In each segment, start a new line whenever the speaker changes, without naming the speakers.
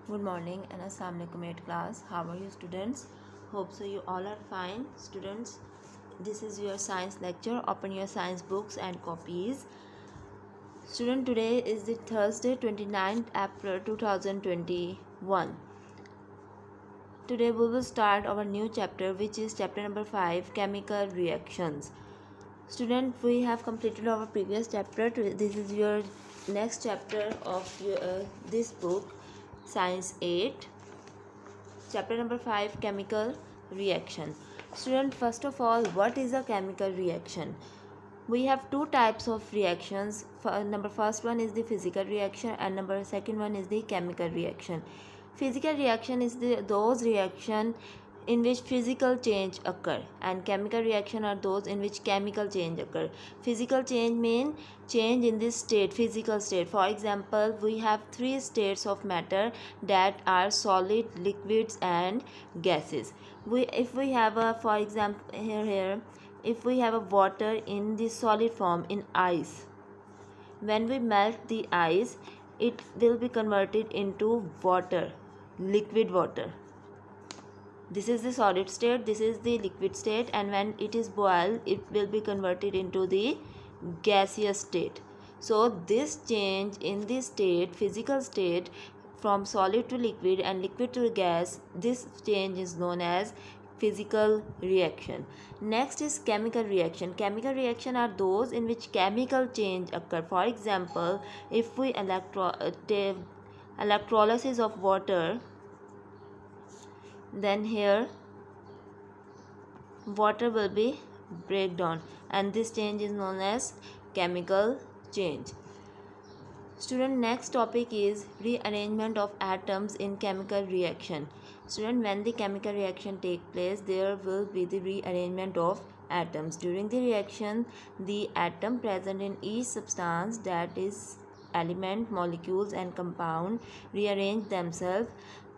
Good morning and Assalamu alaikum 8th class. How are you students? Hope so you all are fine. Students, this is your science lecture. Open your science books and copies. Student, today is the Thursday 29th April 2021. Today we will start our new chapter, which is chapter number 5, chemical reactions. Student, we have completed our previous chapter. This is your next chapter of this book, Science 8. Chapter number 5, chemical reaction. Student, first of all, what is a chemical reaction? We have two types of reactions. Number first one is the physical reaction, and number second one is the chemical reaction. Physical reaction is those reaction in which physical change occur, and chemical reaction are those in which chemical change occur. Physical change mean change in this state, physical state. For example, we have three states of matter that are solid, liquids and gases. If we have a, for example, here if we have a water in the solid form, in ice, when we melt the ice, it will be converted into water, liquid water. This is the solid state, this is the liquid state, and when it is boiled, it will be converted into the gaseous state. So this change in the state, physical state, from solid to liquid and liquid to gas, this change is known as physical reaction. Next is chemical reaction. Chemical reaction are those in which chemical change occur. For example, if we electrolysis of water, then here water will be breakdown, and this change is known as chemical change. Student, next topic is rearrangement of atoms in chemical reaction. Student, when the chemical reaction take place, there will be the rearrangement of atoms. During the reaction, the atom present in each substance, that is element, molecules and compound, rearrange themselves.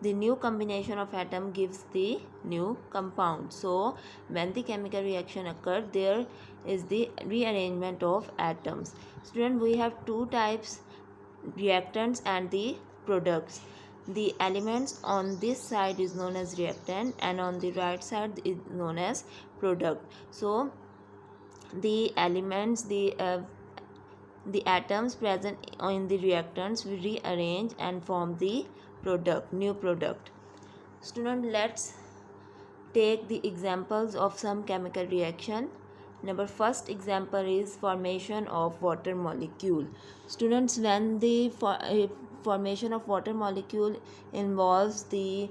The new combination of atom gives the new compound. So when the chemical reaction occurs, there is the rearrangement of atoms. Student, we have two types, reactants and the products. The elements on this side is known as reactant, and on the right side is known as product. So the elements, the atoms present in the reactants will rearrange and form the product, new product. Student, let's take the examples of some chemical reaction. Number first example is formation of water molecule. Students, when the formation of water molecule involves the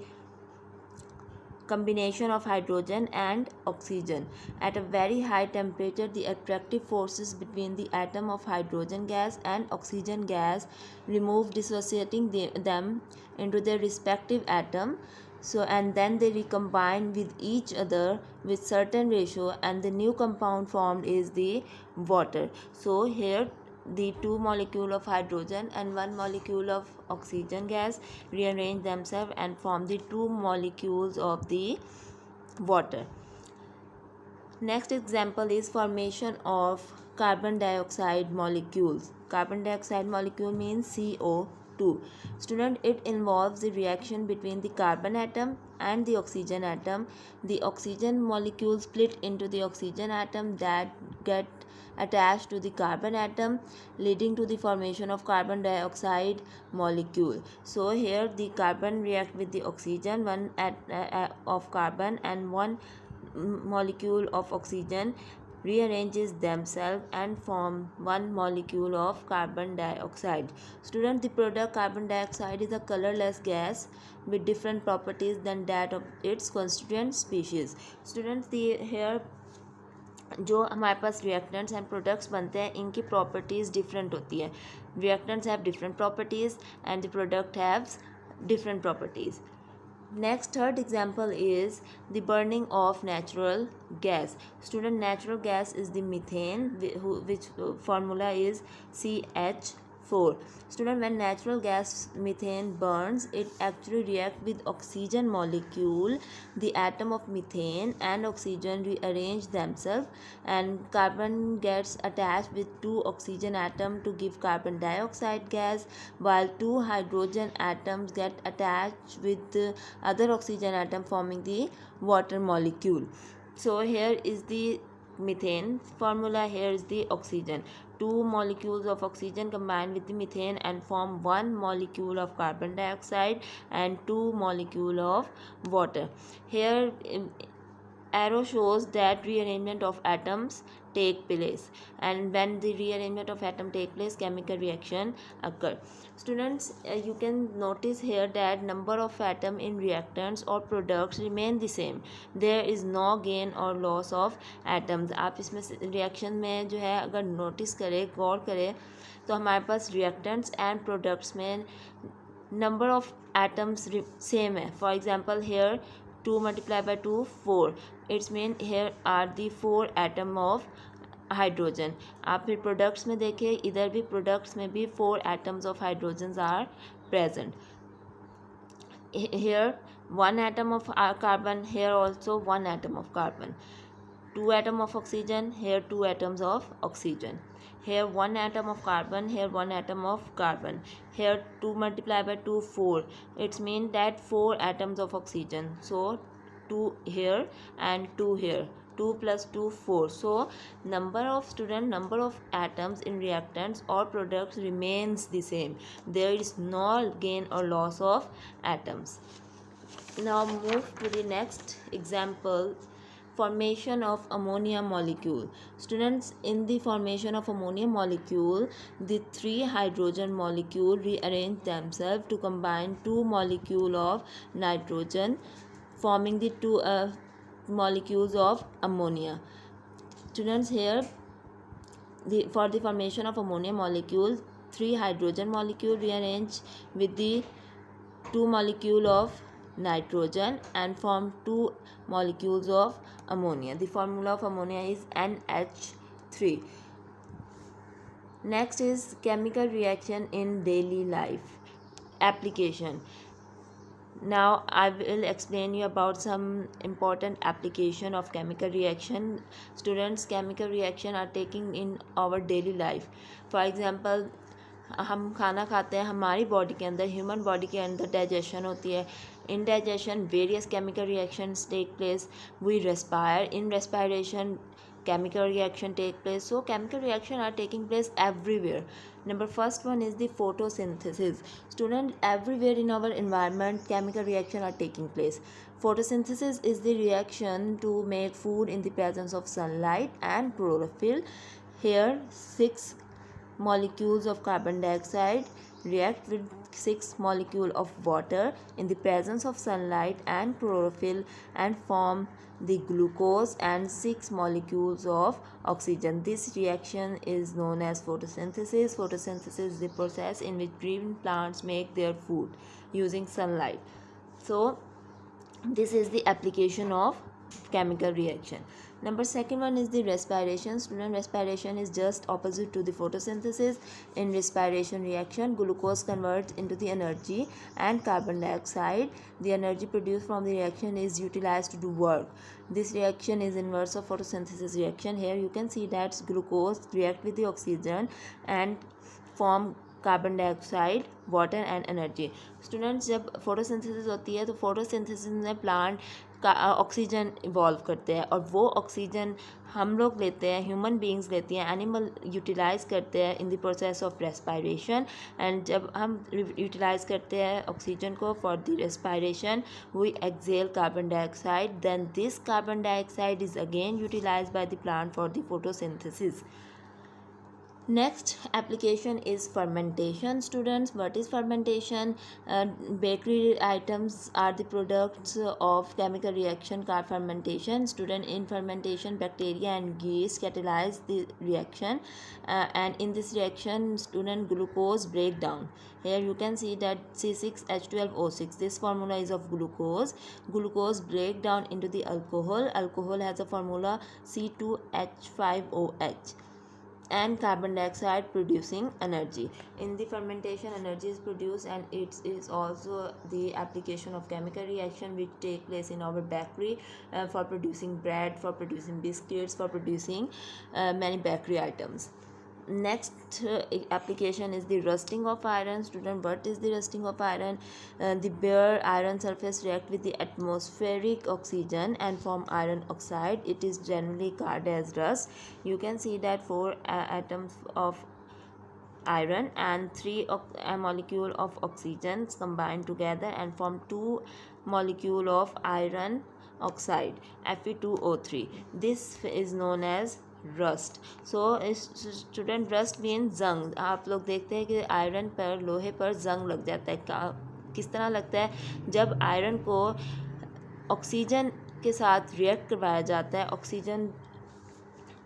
combination of hydrogen and oxygen at a very high temperature, the attractive forces between the atom of hydrogen gas and oxygen gas remove, dissociating them into their respective atom. So and then they recombine with each other with certain ratio, and the new compound formed is the water. So here the two molecule of hydrogen and one molecule of oxygen gas rearrange themselves and form the two molecules of the water. Next example is formation of carbon dioxide molecules. Carbon dioxide molecule means CO2. Student, it involves the reaction between the carbon atom and the oxygen atom. The oxygen molecule split into the oxygen atom that get attached to the carbon atom, leading to the formation of carbon dioxide molecule. So here the carbon react with the oxygen, one of carbon and one molecule of oxygen rearranges themselves and form one molecule of carbon dioxide. Student, the product carbon dioxide is a colorless gas with different properties than that of its constituent species. Students, the here जो हमारे पास reactants and products बनते हैं, इनकी properties different होती है. Reactants have different properties and the product haves different properties. Next, third example is the burning of natural gas. Student, natural gas is the methane, which formula is CH4. 4. Student, when natural gas methane burns, it actually reacts with oxygen molecule. The atom of methane and oxygen rearrange themselves, and carbon gets attached with 2 oxygen atoms to give carbon dioxide gas, while 2 hydrogen atoms get attached with the other oxygen atom, forming the water molecule. So here is the methane formula, here is the oxygen. 2 molecules of oxygen combine with the methane and form 1 molecule of carbon dioxide and 2 molecule of water. Here arrow shows that rearrangement of atoms take place, and when the rearrangement of atom take place, chemical reaction occur. Students, you can notice here that number of atom in reactants or products remain the same. There is no gain or loss of atoms. आप इसमें reaction में जो है अगर notice करें, गौर करें, तो हमारे पास रिएक्टेंट्स एंड प्रोडक्ट्स में number of atoms same है. For example, here 2 multiplied by 2 4. It's mean here are the 4 atom of hydrogen. आप फिर प्रोडक्ट्स में देखें, इधर भी प्रोडक्ट्स में भी 4 atoms of hydrogens are present. Here 1 atom of carbon, here also 1 atom of carbon. 2 atom of oxygen, here 2 atoms of oxygen. Here 1 atom of carbon, here 1 atom of carbon. Here 2 multiplied by 2 4. It's mean that 4 atoms of oxygen. So 2 here and 2 here. 2 plus 2 4. So number of atoms in reactants or products remains the same. There is no gain or loss of atoms. Now move to the next example. Formation of ammonia molecule. Students, in the formation of ammonia molecule, the 3 hydrogen molecule rearrange themselves to combine 2 molecule of nitrogen, forming the 2 molecules of ammonia. Students, here for the formation of ammonia molecule, 3 hydrogen molecule rearrange with the 2 molecule of nitrogen and form 2 molecules of ammonia. The formula of ammonia is NH3. Next is chemical reaction in daily life application. Now I will explain you about some important application of chemical reaction. Students, chemical reaction are taking in our daily life. For example, हम खाना खाते हैं, हमारी body के अंदर, human body के अंदर digestion होती है. In digestion various chemical reactions take place. We respire. In respiration chemical reaction take place. So chemical reaction are taking place everywhere. Number first one is the photosynthesis. Student, everywhere in our environment chemical reaction are taking place. Photosynthesis is the reaction to make food in the presence of sunlight and chlorophyll. Here 6 molecules of carbon dioxide react with 6 molecules of water in the presence of sunlight and chlorophyll and form the glucose and 6 molecules of oxygen. This reaction is known as photosynthesis. Photosynthesis is the process in which green plants make their food using sunlight. So this is the application of chemical reaction. Number second one is the respiration. Student, respiration is just opposite to the photosynthesis. In respiration reaction, glucose converts into the energy and carbon dioxide. The energy produced from the reaction is utilized to do work. This reaction is inverse of photosynthesis reaction. Here you can see that glucose react with the oxygen and form carbon dioxide, water and energy. Students, जब photosynthesis होती है तो photosynthesis में plant का oxygen evolve करते हैं और वो ऑक्सीजन हम लोग लेते हैं, ह्यूमन बींग्स लेती हैं, एनिमल यूटिलाइज करते हैं in the process of respiration. And जब हम यूटिलाइज करते हैं ऑक्सीजन को for the respiration, we exhale carbon dioxide. Then this carbon dioxide is again utilized by the plant for the photosynthesis. Next application is fermentation. Students, what is fermentation? Bakery items are the products of chemical reaction called fermentation. Student, in fermentation, bacteria and yeast catalyze the reaction, and in this reaction, student, glucose break down. Here you can see that C6H12O6. This formula is of glucose. Glucose break down into the alcohol. Alcohol has a formula C2H5OH. and carbon dioxide producing energy. In the fermentation, energy is produced, and it is also the application of chemical reaction which take place in our bakery for producing bread, for producing biscuits, for producing many bakery items. Next application is the rusting of iron. Student, what is the rusting of iron? The bare iron surface react with the atmospheric oxygen and form iron oxide. It is generally called as rust. You can see that 4 atoms of iron and 3 molecule of oxygen combine together and form 2 molecule of iron oxide, Fe2O3. This is known as rust. So student, rust mean जंग. आप लोग देखते हैं कि iron पर, लोहे पर जंग लग जाता है. किस तरह लगता है? जब आयरन को ऑक्सीजन के साथ रिएक्ट करवाया जाता है, ऑक्सीजन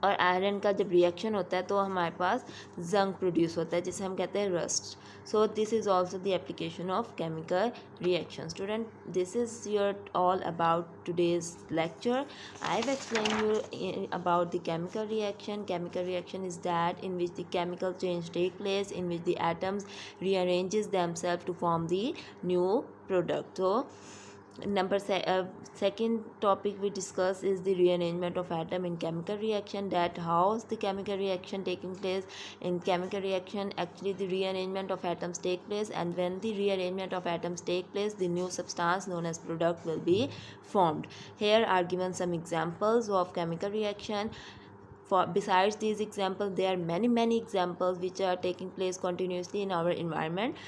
और आयरन का जब रिएक्शन होता है तो हमारे पास जंग प्रोड्यूस होता है, जिसे हम कहते हैं rust. So this is also the application of chemical reaction. Student, this is your all about today's lecture. I have explained you about the chemical reaction. Chemical reaction is that in which the chemical change take place, in which the atoms rearranges themselves to form the new product. So second topic we discuss is the rearrangement of atom in chemical reaction. That how is the chemical reaction taking place? In chemical reaction, actually the rearrangement of atoms take place, and when the rearrangement of atoms take place, the new substance known as product will be formed. Here are given some examples of chemical reaction. Besides these examples, there are many examples which are taking place continuously in our environment.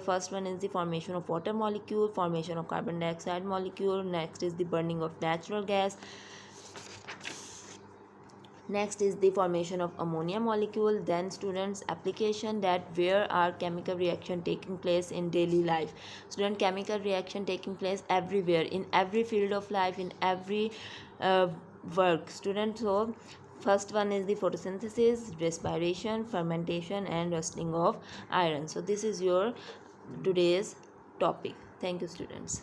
First one is the formation of water molecule, formation of carbon dioxide molecule. Next is the burning of natural gas. Next is the formation of ammonia molecule. Then students, application, that where are chemical reaction taking place in daily life. Student, chemical reaction taking place everywhere, in every field of life, in every work. Student, so first one is the photosynthesis, respiration, fermentation, and rusting of iron. So this is your today's topic. Thank you, students.